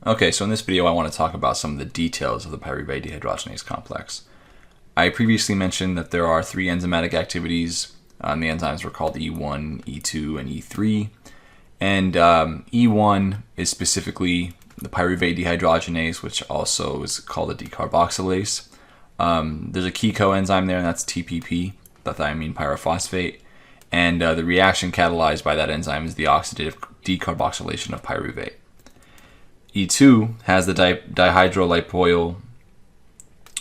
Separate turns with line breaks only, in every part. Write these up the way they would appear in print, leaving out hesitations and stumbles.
Okay, so in this video I want to talk about some of the details of the pyruvate dehydrogenase complex. I previously mentioned that there are three enzymatic activities. The enzymes were called E1, E2, and E3. And E1 is specifically the pyruvate dehydrogenase, which also is called a decarboxylase. There's a key coenzyme there, and that's TPP, the thiamine pyrophosphate. And the reaction catalyzed by that enzyme is the oxidative decarboxylation of pyruvate. E2 has the dihydrolipoyl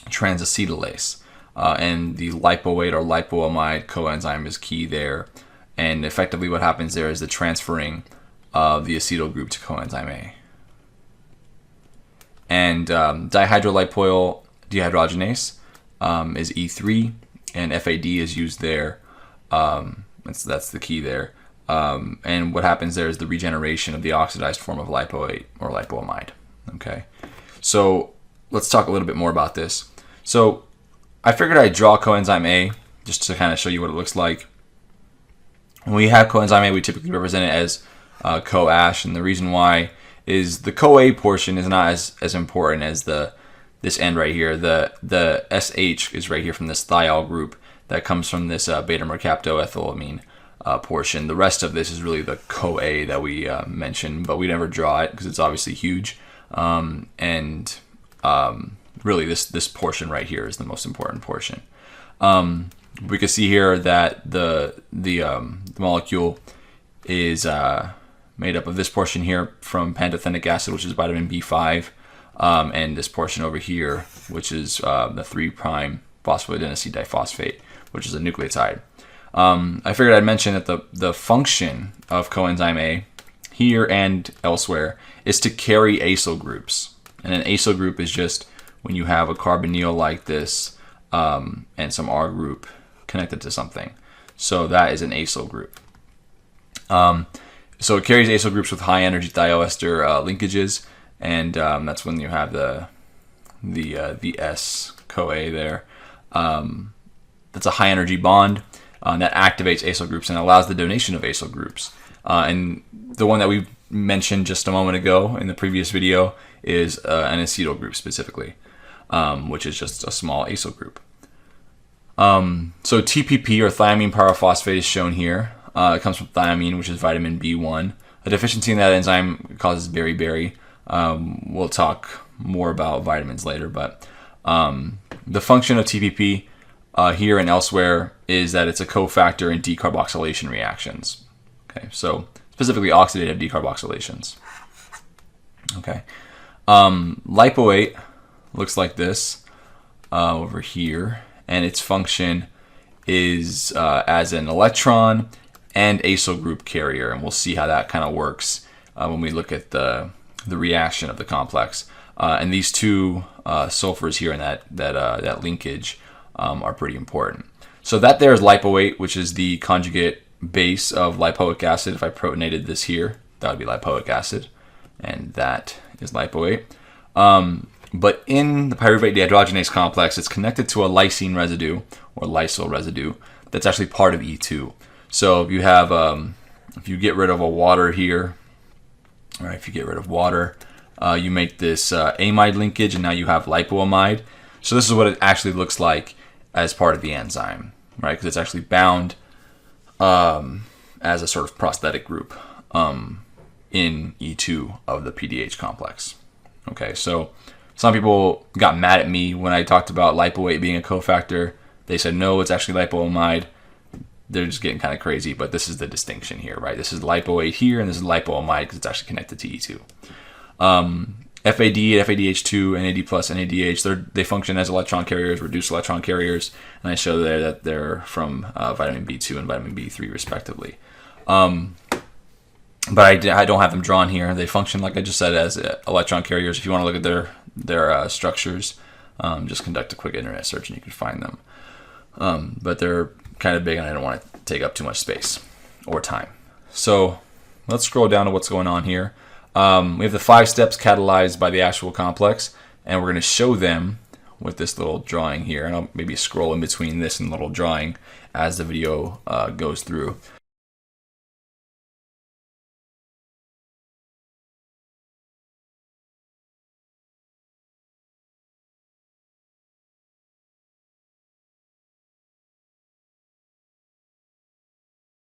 transacetylase, and the lipoate or lipoamide coenzyme is key there. And effectively what happens there is the transferring of the acetyl group to coenzyme A. And dihydrolipoyl dehydrogenase is E3, and FAD is used there. That's the key there. And what happens there is the regeneration of the oxidized form of lipoate or lipoamide. Okay, so let's talk a little bit more about this. So I figured I'd draw coenzyme A just to kind of show you what it looks like. When we have coenzyme A, we typically represent it as CoAsh, and the reason why is the CoA portion is not as important as this end right here. The SH is right here from this thiol group that comes from this beta-mercaptoethylamine portion. The rest of this is really the CoA that we mentioned, but we never draw it because it's obviously huge. Really this portion right here is the most important portion. We can see here that the molecule is made up of this portion here from pantothenic acid, which is vitamin B5, and this portion over here, which is the 3' phosphoadenosine diphosphate, which is a nucleotide. I figured I'd mention that the function of coenzyme A here and elsewhere is to carry acyl groups. And an acyl group is just when you have a carbonyl like this and some R group connected to something. So that is an acyl group. So it carries acyl groups with high energy thioester linkages, and that's when you have the S CoA there. That's a high energy bond that activates acyl groups and allows the donation of acyl groups. And the one that we mentioned just a moment ago in the previous video is an acetyl group specifically, which is just a small acyl group. So TPP, or thiamine pyrophosphate, is shown here. It comes from thiamine, which is vitamin B1. A deficiency in that enzyme causes beriberi. We'll talk more about vitamins later, but the function of TPP here and elsewhere is that it's a cofactor in decarboxylation reactions. Okay, so specifically oxidative decarboxylations. Okay, lipoate looks like this over here, and its function is as an electron and acyl group carrier, and we'll see how that kind of works when we look at the reaction of the complex. And these two sulfurs here in that linkage are pretty important. So that there is lipoate, which is the conjugate base of lipoic acid. If I protonated this here, that would be lipoic acid, and that is lipoate. But in the pyruvate dehydrogenase complex, it's connected to a lysine residue or lysyl residue that's actually part of E2. So if you have, if you get rid of a water here, or if you get rid of water, you make this amide linkage, and now you have lipoamide. So this is what it actually looks like as part of the enzyme, right? Because it's actually bound as a sort of prosthetic group in E2 of the PDH complex. Okay, so some people got mad at me when I talked about lipoate being a cofactor. They said, no, it's actually lipoamide. They're just getting kind of crazy, but this is the distinction here, right? This is lipoate here, and this is lipoamide because it's actually connected to E2. FAD, FADH2, NAD+, NADH, they function as electron carriers, reduced electron carriers, and I show there that they're from vitamin B2 and vitamin B3 respectively. But I don't have them drawn here. They function, like I just said, as electron carriers. If you want to look at their structures, just conduct a quick internet search and you can find them. But they're kind of big, and I don't want to take up too much space or time. So let's scroll down to what's going on here. We have the 5 steps catalyzed by the actual complex, and we're going to show them with this little drawing here. And I'll maybe scroll in between this and the little drawing as the video goes through.